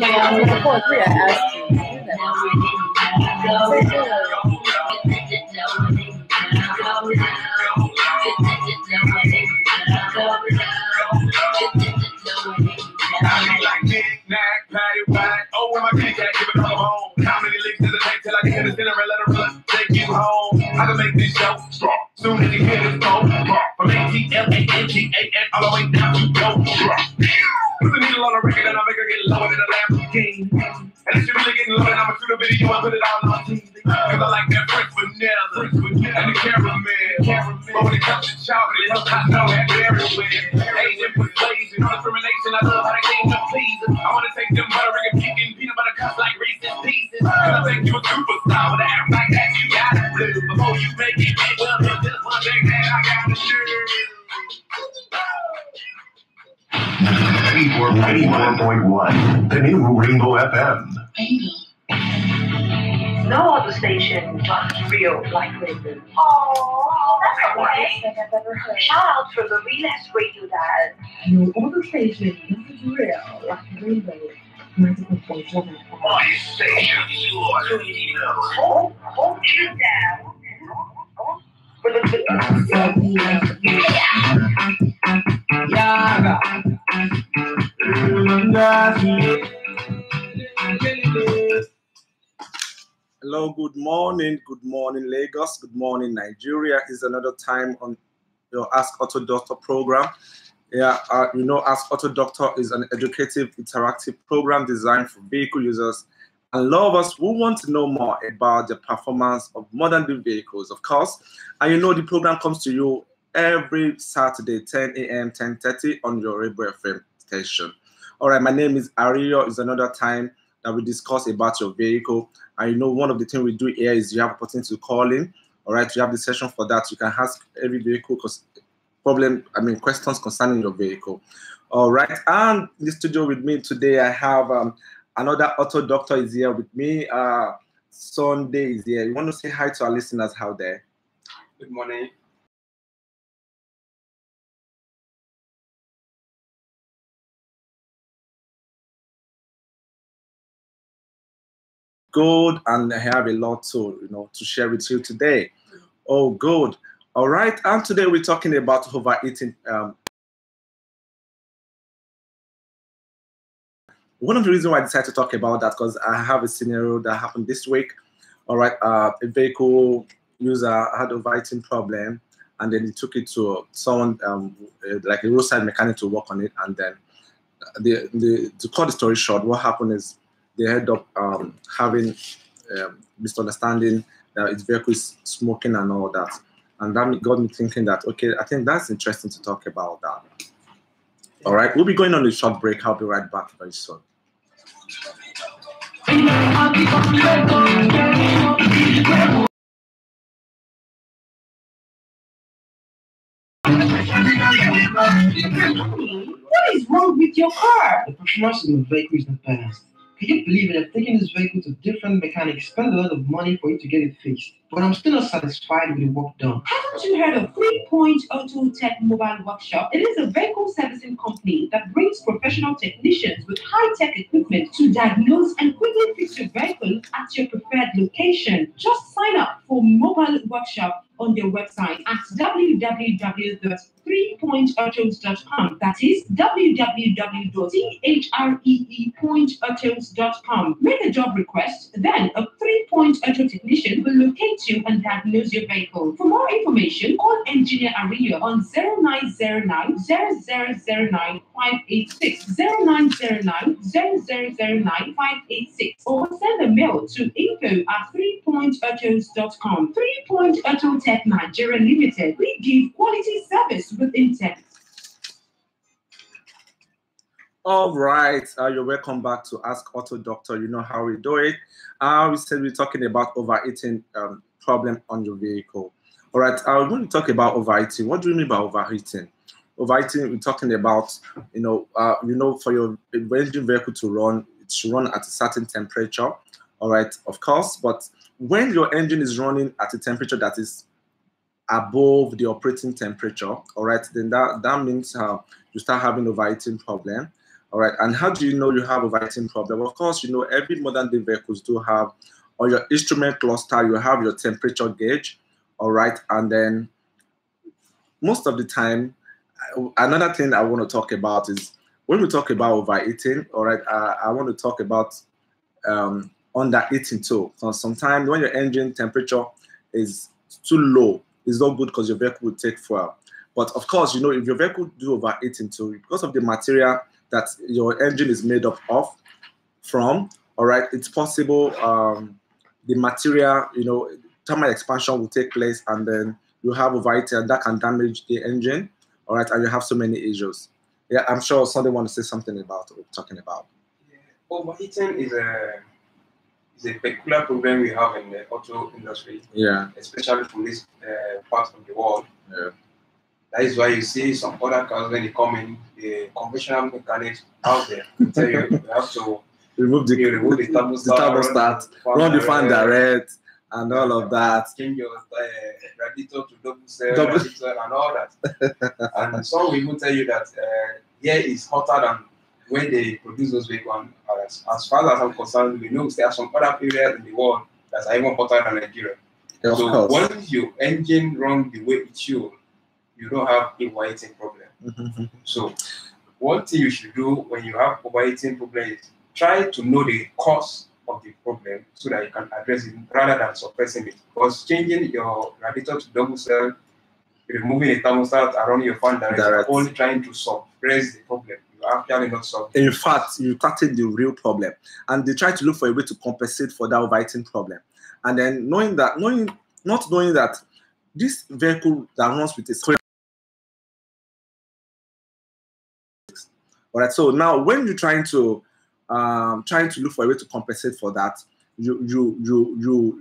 I can make this show strong. Soon as you hear this phone, from ATLANGA all the way down to go. Put the needle on the record and I'll make her get lower than a Lamborghini. And if she really getting low, then I'ma shoot a video and put it all on TV. Cause I like that French vanilla and the caramel. But when it comes to chocolate, I know that everywhere. Asian persuasion, no discrimination, I love how they came to please us. I wanna take them butter and chicken, peanut butter cups like Reese's Pieces. Cause I think you a superstar, but I act like that, you got it blue. Before you make it big, well, there's just one thing that I gotta do. 84.1, the new Rainbow FM. No other station does real like Rainbow. Oh, that's okay. Shout out for the realest radio dial. No other station does real like Rainbow. 94.1. My station, your radio. Hold you down. Hello, good morning, Lagos, good morning, Nigeria. Is another time on your Ask Auto Doctor program. Yeah, Ask Auto Doctor is an educative, interactive program designed for vehicle users and lovers who want to know more about the performance of modern vehicles, of course. And the program comes to you every Saturday, 10 a.m., 10:30 on your Rainbow FM station. All right, my name is Ario. It's another time that we discuss about your vehicle. And one of the things we do here is you have opportunity to call in. All right, you have the session for that. You can ask every vehicle questions concerning your vehicle. All right, and in the studio with me today, I have another auto doctor is here with me. Sunday is here. You want to say hi to our listeners out there? Good morning. Good, and I have a lot to share with you today. Oh, good. All right, and today we're talking about overeating. One of the reasons why I decided to talk about that because I have a scenario that happened this week. All right, a vehicle user had overeating problem, and then he took it to someone like a roadside mechanic to work on it, and then to cut the story short, what happened is they ended up having misunderstanding that his vehicle is smoking and all that. And that got me thinking that, okay, I think that's interesting to talk about that. All right, we'll be going on a short break. I'll be right back very soon. What is wrong with your car? The performance of the vehicle is the best. Can you believe it? I've taken this vehicle to different mechanics, spent a lot of money for it to get it fixed. But I'm still not satisfied with the work done. Haven't you heard of 3 Point Auto Tech Mobile Workshop? It is a vehicle servicing company that brings professional technicians with high-tech equipment to diagnose and quickly fix your vehicle at your preferred location. Just sign up for Mobile Workshop on their website at www.3pointautos.com. That is www.threepointautos.com. Make a job request, then a 3 Point Auto technician will locate you and diagnose your vehicle. For more information, call Engineer Ario on 0909 0009 586, 0909 0009 586, or send a mail to info@3pointautos.com. 3 Point Auto Tech Nigeria Limited. We give quality service with intent. All right, you're welcome back to Ask Auto Doctor. You know how we do it. We said we're talking about overeating problem on your vehicle. All right, we're going to talk about overeating. What do you mean by overeating? Overeating, we're talking about, for your engine vehicle to run, it should run at a certain temperature. All right, of course, but when your engine is running at a temperature that is above the operating temperature, all right, then that means you start having overeating problem. All right, and how do you know you have overheating problem? Of course, you know every modern day vehicles do have on your instrument cluster. You have your temperature gauge. All right, and then most of the time, another thing I want to talk about is when we talk about overheating. All right, I want to talk about underheating too. So sometimes when your engine temperature is too low, it's not good because your vehicle will take fuel. But of course, you know if your vehicle do overheating too, because of the material that your engine is made up of from, all right, it's possible the material, you know, thermal expansion will take place, and then you have overheating, and that can damage the engine, all right, and you have so many issues. Yeah, I'm sure somebody want to say something about what we're talking about. Yeah. Overheating is a peculiar problem we have in the auto industry. Yeah. Especially from this part of the world. Yeah. That is why you see some other cars when they come in, the conventional mechanics out there tell you you have to remove the thermostat, run the fan direct, and all of that. Change your radiator to double cell radiator and all that. And some will even tell you that here is hotter than when they produce those vehicles. As far as I'm concerned, we know there are some other areas in the world that are even hotter than Nigeria. Yeah, so once your engine runs the way it should, you don't have a overheating problem. So one thing you should do when you have overheating problem is try to know the cause of the problem so that you can address it rather than suppressing it. Because changing your radiator to double cell, removing a thermostat around your fan direct, only trying to suppress the problem. You actually not solving. In fact, you started the real problem, and they try to look for a way to compensate for that overheating problem. And then not knowing that this vehicle that runs with a all right. So now, when you're trying to look for a way to compensate for that, you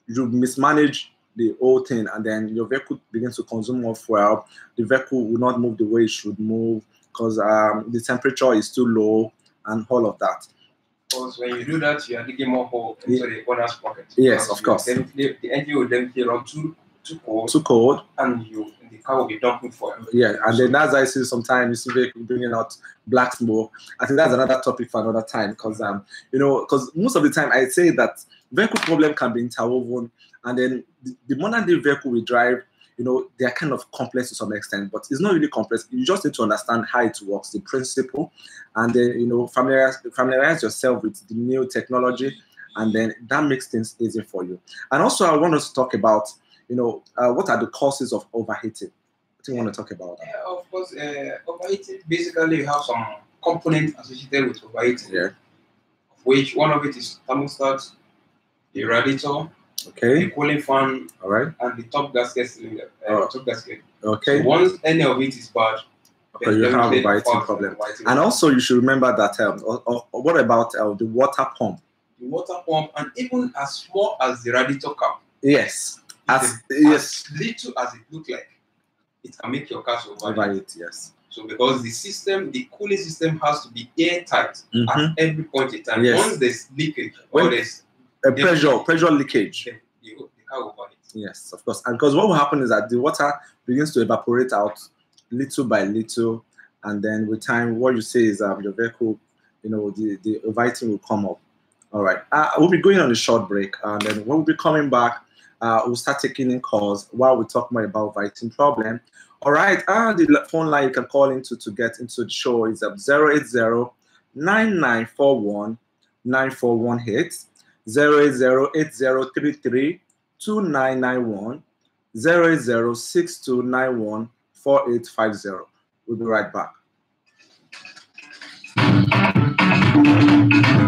mismanage the whole thing, and then your vehicle begins to consume more fuel. The vehicle will not move the way it should move because the temperature is too low, and all of that. Because when you do that, you are digging more hole into the owner's pocket. Yes, of course. The engine will definitely run too too cold, and the car will be dumping fuel. Yeah, and then as I see sometimes you see vehicle bringing out black smoke. I think that's another topic for another time because because most of the time I say that vehicle problem can be interwoven, and then the modern day vehicle we drive, they are kind of complex to some extent, but it's not really complex. You just need to understand how it works, the principle, and then familiarize yourself with the new technology, and then that makes things easy for you. And also I want us to talk about what are the causes of overheating? What do you want to talk about? Yeah, of course. Overheating, basically you have some components associated with overheating. Yeah. Of which one of it is thermostat, the radiator, okay, the cooling fan, all right, and the top gasket cylinder. Top gasket. Okay. So once any of it is bad, okay, you have a overheating problem. And also you should remember that what about the water pump? The water pump, and even as small as the radiator cap. Yes. As little as it looks like, it can make your car overheat. Yes. So because the cooling system has to be airtight at every point in time. Yes. Once there's leakage or there's pressure leakage, the car will overheat. Yes, of course. And because what will happen is that the water begins to evaporate out little by little, and then with time, what you say is your vehicle, the overheating will come up. All right. We'll be going on a short break, and then when we'll be coming back, we'll start taking in calls while we talk more about overheating problem. All right. The phone line you can call into to get into the show is 080-9941-9418, 080-8033-2991, 080-6291-4850. We'll be right back.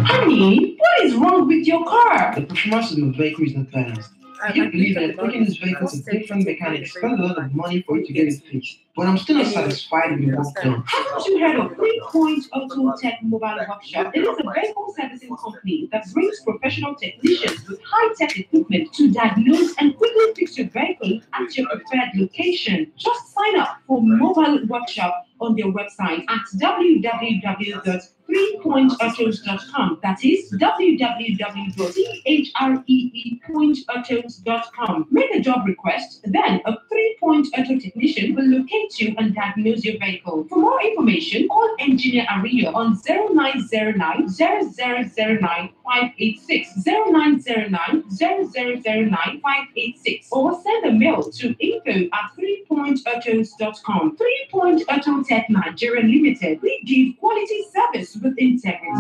Honey, what is wrong with your car? The performance of your vehicle is not balanced. Can you believe that taking this vehicle to different mechanics spend a lot of money for it to get it fixed? But I'm still not satisfied with the work done. Haven't you heard of 3 Point Auto Tech Mobile Workshop? It is a vehicle servicing company that brings professional technicians with high-tech equipment to diagnose and quickly fix your vehicle at your preferred location. Just sign up for Mobile Workshop on their website at www.3pointautos.com. That is www.threepointautos.com. Make a job request, then a 3 Point Auto technician will locate locate you and diagnose your vehicle. For more information, call Engineer Ario on 0909 0009 586, 0909 0009 586, or send a mail to info@3pointautos.com. 3-Point Auto Tech Nigeria Limited. We give quality service with integrity.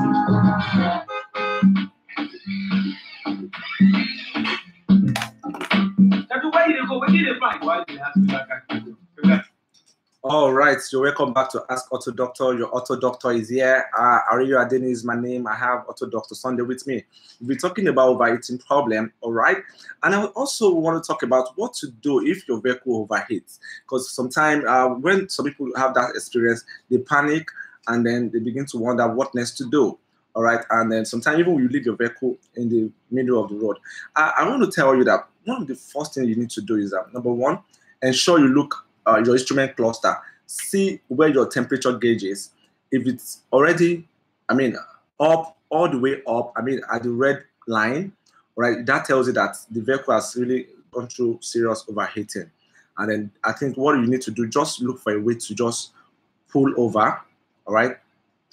All right, so welcome back to Ask Auto Doctor. Your Auto Doctor is here. Ario Adeni is my name. I have Auto Doctor Sunday with me. We'll be talking about overheating problem, all right? And I also want to talk about what to do if your vehicle overheats. Because sometimes when some people have that experience, they panic and then they begin to wonder what next to do. All right, and then sometimes even when you leave your vehicle in the middle of the road, I want to tell you that one of the first things you need to do is that, number one, ensure you look your instrument cluster, see where your temperature gauge is. If it's already, up, all the way up, at the red line, right, that tells you that the vehicle has really gone through serious overheating. And then I think what you need to do, just look for a way to just pull over, all right,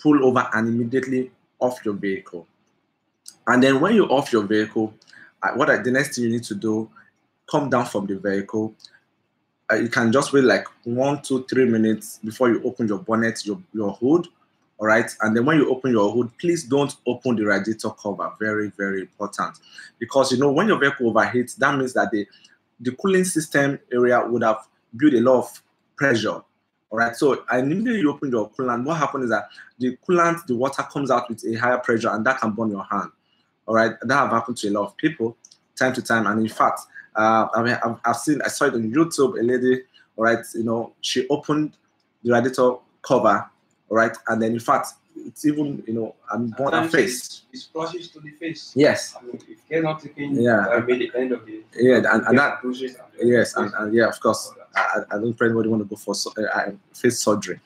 pull over and immediately off your vehicle. And then when you off your vehicle, the next thing you need to do, come down from the vehicle. You can just wait like 1, 2, 3 minutes before you open your bonnet, your hood, all right? And then when you open your hood, please don't open the radiator cover. Very, very important. Because, when your vehicle overheats, that means that the cooling system area would have built a lot of pressure, all right? So immediately you open your coolant, what happens is that the coolant, the water comes out with a higher pressure and that can burn your hand, all right? That have happened to a lot of people time to time. And in fact, I saw it on YouTube, a lady, all right, she opened the radiator cover, all right, and then in fact, it's even, burn her face. It splashes to the face. Yes. If you're not taking, yeah, maybe the end of the and that, yes, and yeah, of course, I don't pray anybody want to go for face surgery,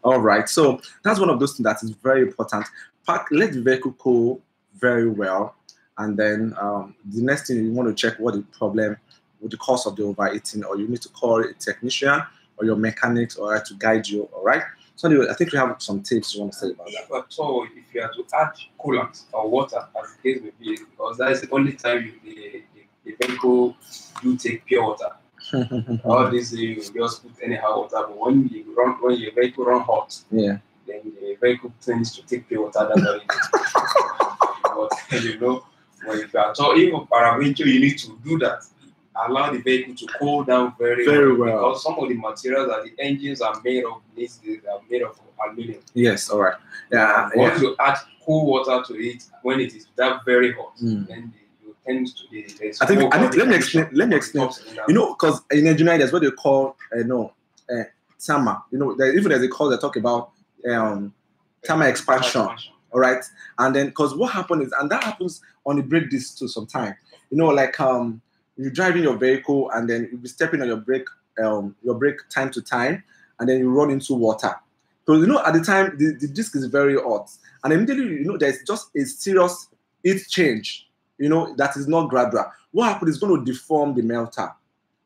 All right, so that's one of those things that is very important. Let the vehicle cool very well. And then the next thing you want to check what the problem, with the cause of the overheating, or you need to call a technician or your mechanics, all right, to guide you, all right? So anyway, I think we have some tips you want to say about that. If at all, if you are to add coolant or water, as the case may be, because that is the only time the vehicle do take pure water. All this you just put anyhow water, but when your vehicle run hot, yeah, then the vehicle tends to take pure water. That's very but when if you are at all, even paraventure, you need to do that. Allow the vehicle to cool down very well. Because some of the materials that the engines are made of, they are made of aluminum. Yes, all right. Yeah. Once you add cool water to it, when it is that very hot, then you tend to be. Let me explain. Because in engineering, there's what they call thermal. There's a course that talk about thermal expansion. All right, and then because what happens is, and that happens on the brake disc too sometimes. Like you're driving your vehicle and then you'll be stepping on your brake time to time, and then you run into water. So at the time the disc is very hot, and immediately there's just a serious heat change. That is not gradual. What happens is going to deform the melter.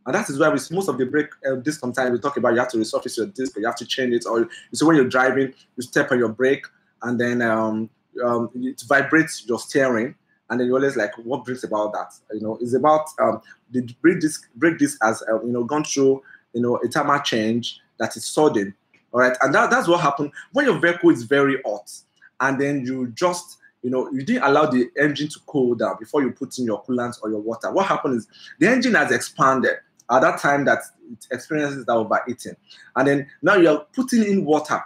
And that is why with most of the brake disc, sometimes we talk about you have to resurface your disc, or you have to change it, or you see when you're driving, you step on your brake, and then it vibrates your steering, and then you're always like, what brings about that? It's about the brake disc has gone through a thermal change that is sudden, all right, and that's what happened when your vehicle is very hot, and then you just you didn't allow the engine to cool down before you put in your coolant or your water. What happened is the engine has expanded at that time that it experiences that overheating, and then now you're putting in water.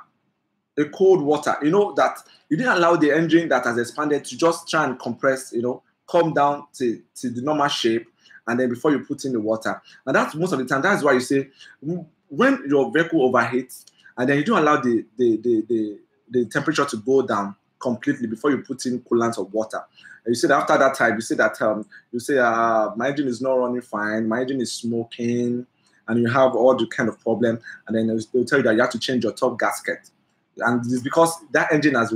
The cold water, that you didn't allow the engine that has expanded to just try and compress, come down to the normal shape, and then before you put in the water. And that's most of the time. That's why you say when your vehicle overheats, and then you don't allow the temperature to go down completely before you put in coolant or water. And you say that after that time, you say that my engine is not running fine, my engine is smoking, and you have all the kind of problem, and then they'll tell you that you have to change your top gasket. And it's because that engine has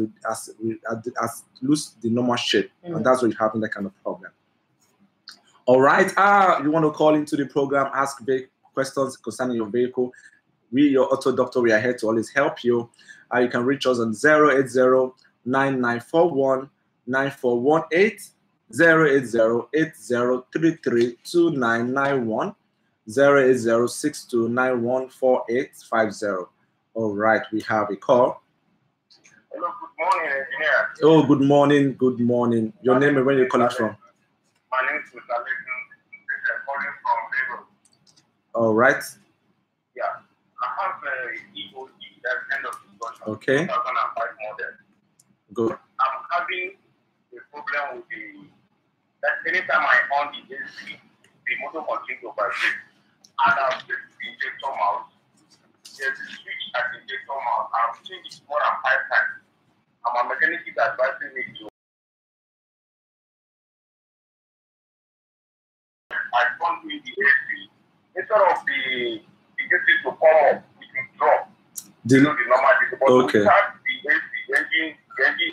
lost the normal shape, and that's why you're having that kind of problem. All right, you want to call into the program, ask questions concerning your vehicle. We, your auto doctor, we are here to always help you. You can reach us on 080-9941-9418, 080-8033-2991, 080-6291-4850. All right, we have a call. Hello, good morning, engineer. Oh, good morning, good morning. Your name and where you're calling from? My name is Mr. Legend. I'm calling from Lagos. All right. Yeah, I have a EOD, that's end of discussion. Okay. 2005 model. Good. I'm having a problem with that anytime I on the AC, the motor continues to vibrate. And I've fixed the injector mount. There's a switch at the injector mount. I've changed it more than 5 times. And my mechanic is advising me to. I don't do the AC. Instead of the AC to come up, it will drop. The normal. Okay. The engine.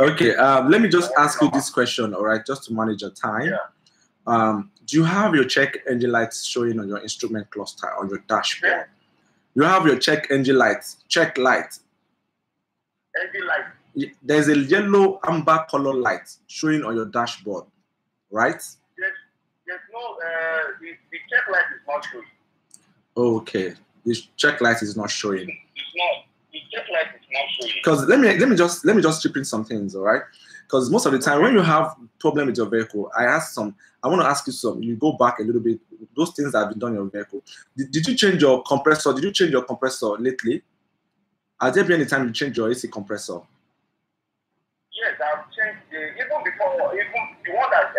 Okay. Let me just ask you this question. All right, just to manage your time. Yeah. Do you have your check engine lights showing on your instrument cluster on your dashboard? Yeah. You have your check engine lights. Check light. Engine light. There's a yellow amber color light showing on your dashboard, right? There's no. The check light is not showing. Okay. The check light is not showing. It's not. The check light is not showing. Because let me just chip in some things, all right? Because most of the time when you have problem with your vehicle, I want to ask you some. You go back a little bit. Those things that have been done in your vehicle. Did you change your compressor? Did you change your compressor lately? Has there been any time you change your AC compressor? Yes, I've changed even before, even the one that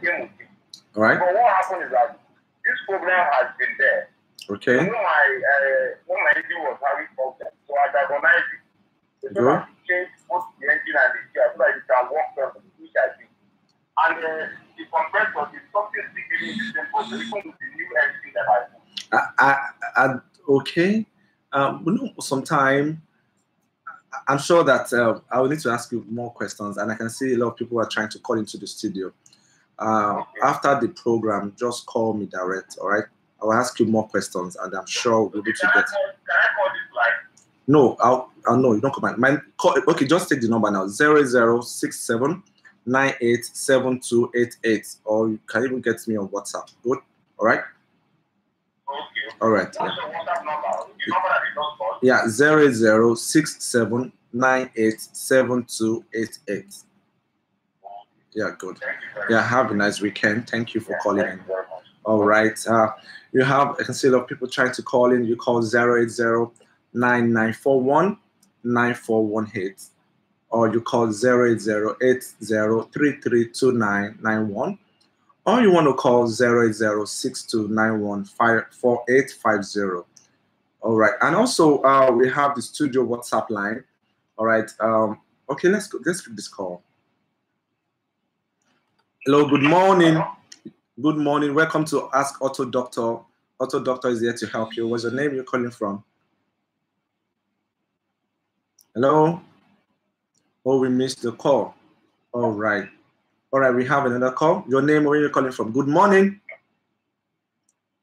came with it. All right. But what happened is that this problem has been there. Okay. When my engine was having problems, so I diagonized it. So I changed both the engine and the gear so that it can work well, which I did. And the compressor is something sticking in the same problem, even with the new engine that I put. Okay. Sometime I'm sure that I will need to ask you more questions, and I can see a lot of people are trying to call into the studio. Okay. After the program, just call me direct, all right? I will ask you more questions, and I'm sure we'll be able to get. Can I call this line? No, I'll no, you don't come back. Okay, just take the number now: 0067987288, or you can even get me on WhatsApp. Good, all right? Okay. All right. What's your WhatsApp number? The number that you don't call? Yeah, 0067987288. Yeah, good. Yeah, have a nice weekend. Thank you for calling in. All right. You have, I can see a lot of people trying to call in. You call 080-9941-9418, or you call 080-80332991, or you want to call 080-6291-4850. All right. And also, we have the studio WhatsApp line. All right. Okay, let's pick this call. Hello, good morning. Good morning. Welcome to Ask Auto Doctor. Auto Doctor is here to help you. What's your name? You're calling from? Hello? Oh, we missed the call. All right. All right, we have another call. Your name, where you're calling from? Good morning.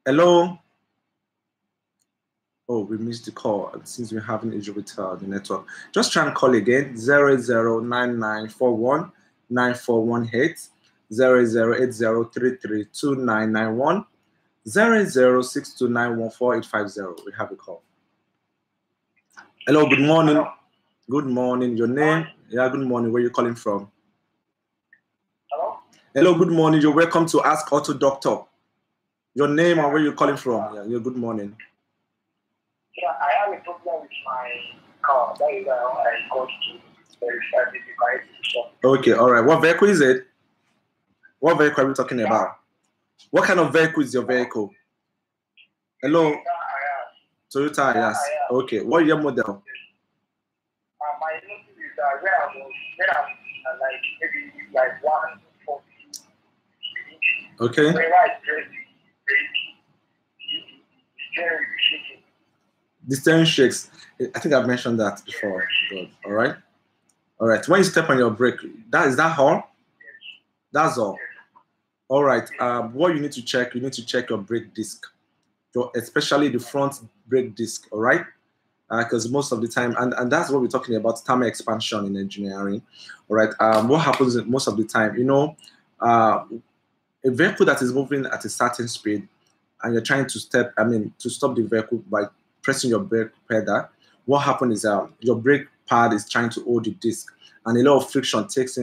Hello? Oh, we missed the call. Since we're having issue with the network. Just try and call again. 009941-9418. 080-8033-2991, 080-6291-4850. We have a call. Hello, good morning. Hello. Good morning. Your name? Yeah, good morning. Where are you calling from? Hello? Hello, good morning. You're welcome to Ask Auto Doctor. Your name and where you're calling from? Yeah, good morning. Yeah, I have a problem with my car. That is why I got to verify the device. Okay, all right. What vehicle is it? What vehicle are we talking about? What kind of vehicle is your vehicle? Hello? Toyota Ayas. Okay. What year model? My notice is where I'm like maybe like 140. Okay. The steering shakes. I think I've mentioned that before. Good. All right. All right. When you step on your brake, is that all? That's all. All right. What you need to check your brake disc, especially the front brake disc. All right. because most of the time, and that's what we're talking about, thermal expansion in engineering. All right. What happens most of the time, you know, a vehicle that is moving at a certain speed, and you're trying to stop the vehicle by pressing your brake pedal. What happens is your brake pad is trying to hold the disc, and a lot of friction takes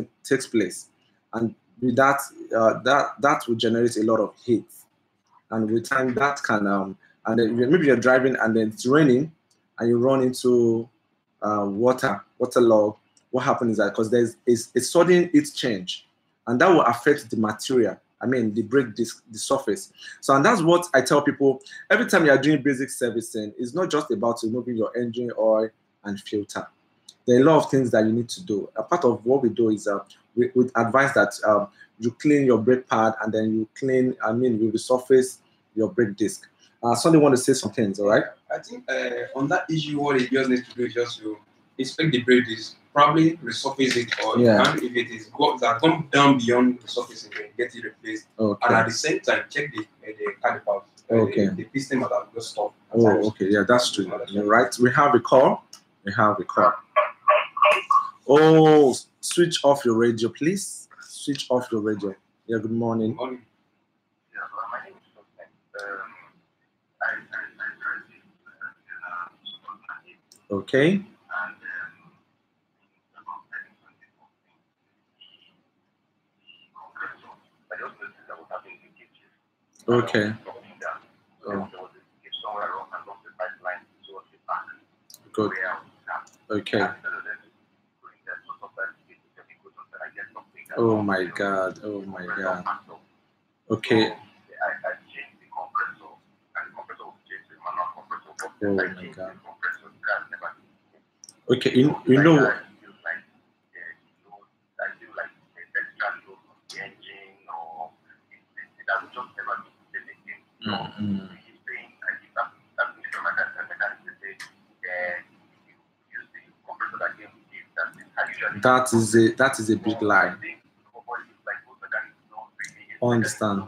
place, and with that, that will generate a lot of heat, and with time that can and then maybe you're driving and then it's raining, and you run into waterlog. What happens is that because there's a sudden heat change, and that will affect the material. I mean, the brake disc, the surface. So, and that's what I tell people every time you are doing basic servicing. It's not just about removing your engine oil and filter. There are a lot of things that you need to do. A part of what we do is we advise that you clean your brake pad, and then you you resurface your brake disc. Somebody want to say some things, all right? I think on that issue, what it just needs to do is just to inspect the brake disc, probably resurface it, or and if it is gone down beyond the surface again, get it replaced. Okay. And at the same time, check the calipers. The piston that have just stopped. Oh, okay, yeah, that's true. All right, we have a call. Oh, switch off your radio, please. Switch off your radio. Yeah, good morning. Yeah, my name is Okay. Okay. Oh. Good. Okay. Oh my God. Oh my God. Okay. Oh my God. Okay, you know. That is a big lie. I understand.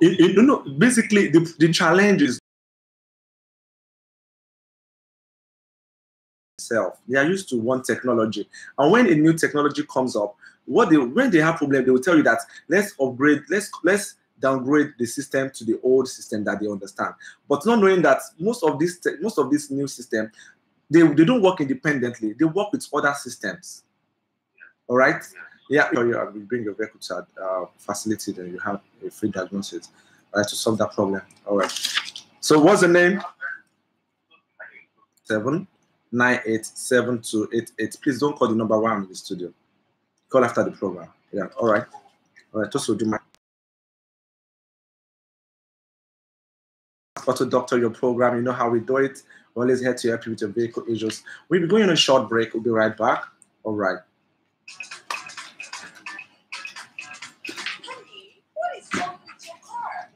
You know, basically the challenge is they are used to one technology, and when a new technology comes up, when they have problem, they will tell you that let's upgrade, let's downgrade the system to the old system that they understand, but not knowing that most of this new system, they don't work independently. They work with other systems. All right. Yeah, you bring your vehicle to facility, then you have a free diagnosis to solve that problem. All right. So what's the name? 7987288. Please don't call the number while I'm in the studio. Call after the program. Yeah. All right. Just to do my Auto Doctor, your program. You know how we do it. We're always here to help you with your vehicle issues. We'll be going on a short break. We'll be right back. All right. What is wrong with your car?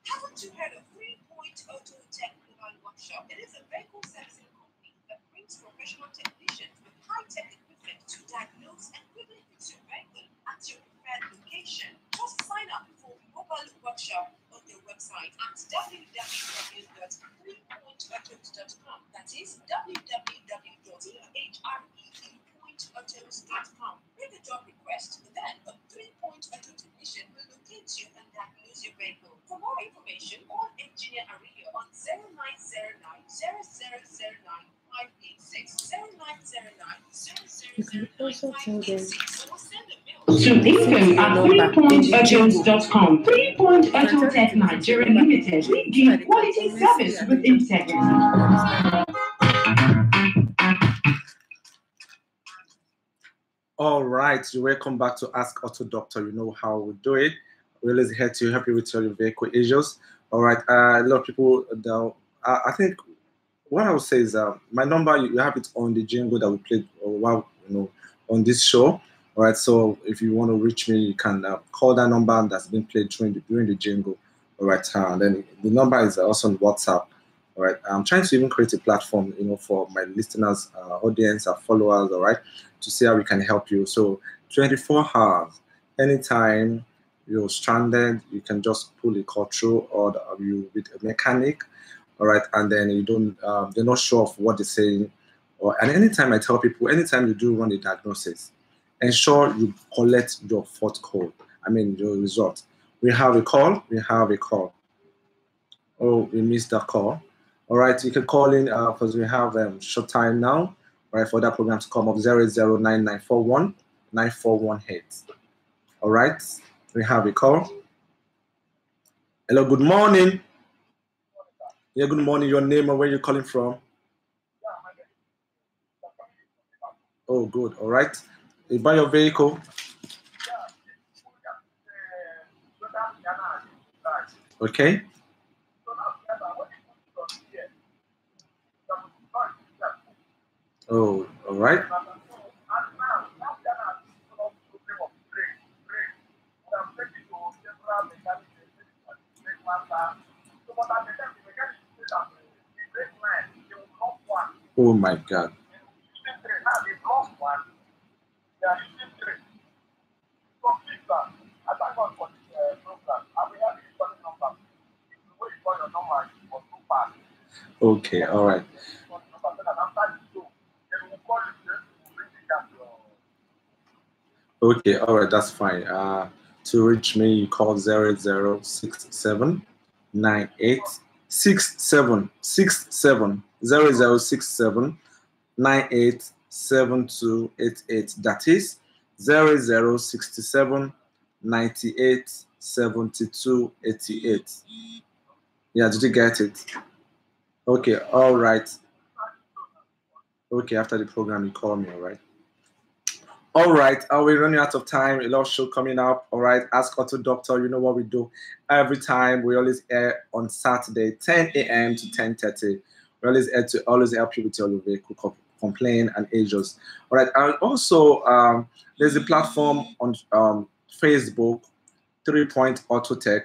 Haven't you heard of 3-Point Auto Tech Global Workshop? It is a vehicle servicing company that brings professional technicians with high-tech equipment to diagnose and quickly fix your vehicle at your preferred location. Just sign up for Mobile Workshop on their website at www.3pointautos.com. That is www.3pointautos.com. Make a job request, then a 3-Point Auto technician will locate you and diagnose your vehicle. For more information, call Engineer Aria on 0909 0009 586 0909 0009 586 or send a mail to info@3pointautos.com. 3-Point Auto Tech Nigeria Limited. We give quality service with integrity. All right, welcome back to Ask Auto Doctor. You know how we do it. We're always here to help you with your vehicle issues. All right, a lot of people, I think what I would say is my number, you have it on the jingle that we played on this show. All right, so if you want to reach me, you can call that number that's been played during the jingle. All right, and then the number is also on WhatsApp. All right, I'm trying to even create a platform, for my listeners, audience, followers. All right, to see how we can help you. So 24 hours, anytime you're stranded, you can just pull a call through, or you with a mechanic, all right, and then you don't, they're not sure of what they're saying. And anytime I tell people, anytime you do run a diagnosis, ensure you collect your fourth code. I mean, your result. We have a call. We have a call. Oh, we missed that call. All right, you can call in because we have short time now, right, for that program to come up 009941941 All right, we have a call. Hello, good morning. Yeah, good morning. Your name and where you're calling from? Oh, good. All right. You buy your vehicle. Okay. Oh, all right. Oh my God. Okay, all right. Okay, all right, that's fine. To reach me, you call 0067 9867 0067 987288. That is 0067 987288. Yeah, did you get it? Okay, all right. Okay, after the program, you call me, all right? All right, we're running out of time. A lot of show coming up. All right, Ask Auto Doctor. You know what we do every time. We always air on Saturday, 10 a.m. to 10:30. We always air to always help you with your vehicle complaint and issues. All right, and also there's a platform on Facebook, 3 Point Auto Tech.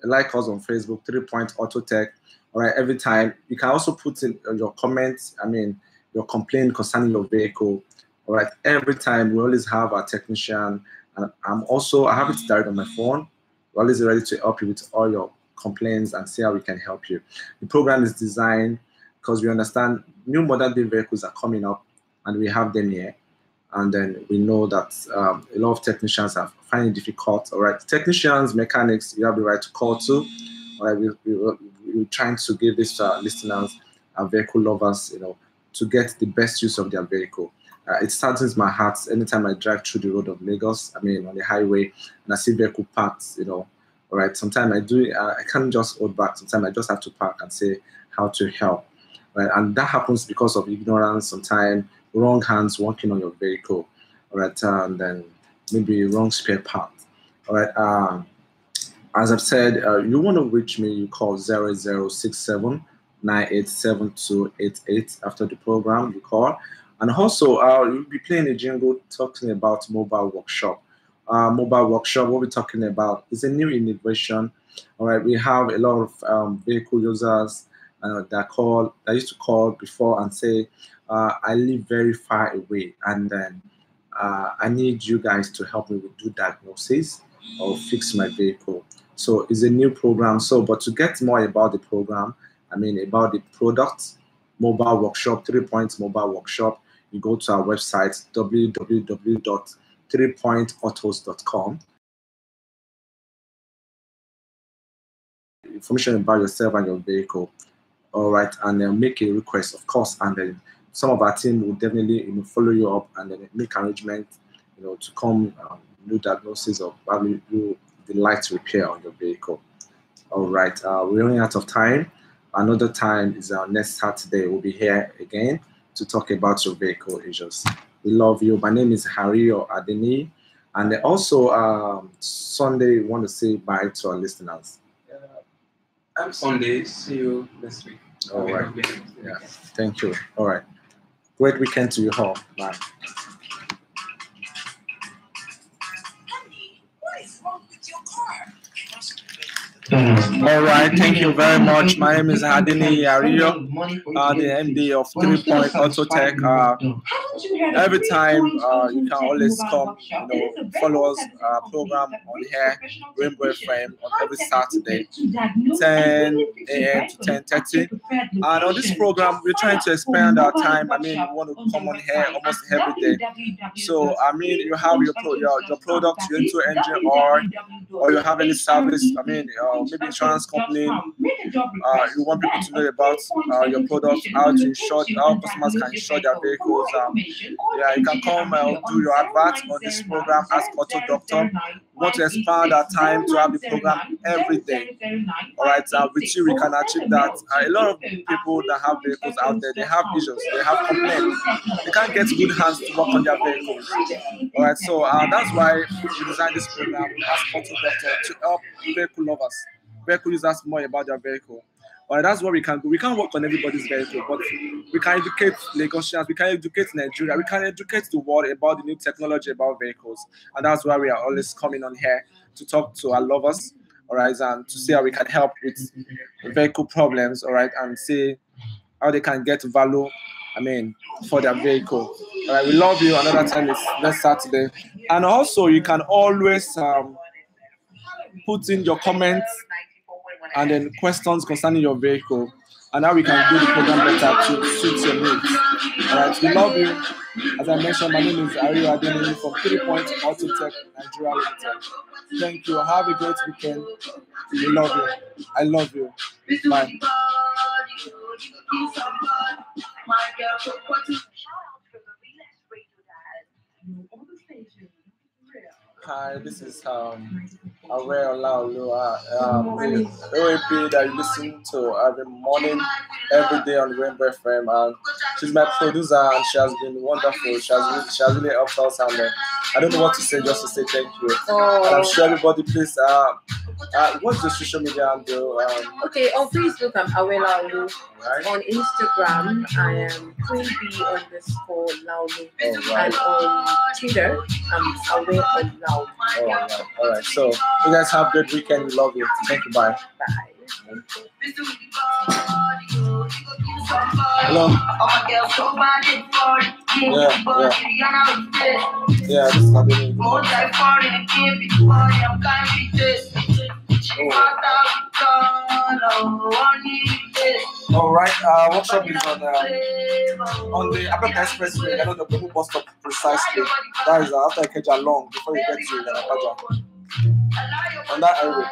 Like us on Facebook, 3 Point Auto Tech. All right, every time you can also put in your comments. I mean, your complaint concerning your vehicle. All right, every time we always have our technician, and I have it direct on my phone. We're always ready to help you with all your complaints and see how we can help you. The program is designed because we understand new modern day vehicles are coming up, and we have them here. And then we know that a lot of technicians are finding it difficult. All right, technicians, mechanics, you have the right to call too. All right, we're trying to give this to our listeners, our vehicle lovers, to get the best use of their vehicle. It saddens my heart anytime I drive through the road of Lagos. I mean, on the highway, and I see vehicle parked. All right. Sometimes I can't just hold back. Sometimes I just have to park and say how to help. Right, and that happens because of ignorance. Sometimes wrong hands working on your vehicle. All right, and then maybe wrong spare part. All right. As I've said, you want to reach me, you call 0067 987288 after the program. You call. And also, you'll be playing a jingle talking about mobile workshop. Mobile workshop, what we're talking about is a new innovation. All right, we have a lot of vehicle users that used to call before and say, I live very far away, and then I need you guys to help me with do diagnosis or fix my vehicle. So it's a new program. But to get more about the program, about the product, mobile workshop, 3 Points Mobile Workshop, you go to our website, www.3pointautos.com. Information about yourself and your vehicle. All right, and then make a request, of course, and then some of our team will definitely follow you up and then make arrangements, to come do diagnosis of how you do the light repair on your vehicle. All right, we're running out of time. Another time is next Saturday. We'll be here again to talk about your vehicle issues. We love you. My name is Harry or Adeni, and then also Sunday. We want to say bye to our listeners. I'm Sunday. See you next week. All right. Yeah. Thank you. All right. Great weekend to you all. Bye. Honey, what is wrong with your car? All right, thank you very much. My name is Hadini Ario, the MD of 3 Point Auto Tech. Every time you can always come, follow us program on here, Rainbow FM, on every Saturday, 10 a.m. to 10:30. And on this program, we're trying to expand our time. I mean, we want to come on here almost every day. So, I mean, you have your product, your into engine, or you have any service. I mean, maybe insurance company. You want people to know about your product, how to insure, how customers can insure their vehicles. Yeah, you can come do your advert on this program, Ask Auto Doctor. We want to expand our time to have the program every day. All right, with you, we can achieve that. A lot of people that have vehicles out there, they have issues, they have complaints. They can't get good hands to work on their vehicles. All right, so that's why we designed this program, Ask Auto Doctor, to help vehicle lovers, vehicle users more about their vehicle. All right, that's what we can do. We can't work on everybody's vehicle, but we can educate Lagosians, we can educate Nigeria, we can educate the world about the new technology about vehicles. And that's why we are always coming on here to talk to our lovers, all right, and to see how we can help with vehicle problems, all right, and see how they can get value, I mean, for their vehicle. All right, we love you. Another time is next Saturday. And also, you can always put in your comments and then questions concerning your vehicle and how we can do the program better to suit your needs. All right, we love you. As I mentioned, my name is Ario Adeni from 3 Point Auto Tech Nigeria Limited. Thank you. Have a great weekend. We love you. I love you. Bye. Hi, this is Aware Olaoluwa, the OAP that you listen to every morning, every day on Rainbow FM, and she's my producer, and she has been wonderful. She has really helped us, and I don't know what to say, just to say thank you. And I'm sure everybody, please, what's the social media handle? Okay, on Facebook I'm Aware Olaoluwa. Right. On Instagram I am QueenB_Laulu. And on Twitter I'm Aware Olaoluwa. All right. So you guys have a good weekend. We love you. Thank you. Bye. Bye. Hello. Yeah, this is Adeni. All right. Workshop is on the Abeka Expressway. I know the Benin bus stop precisely. That is after I catch along before you get to Yanapaja. On that highway.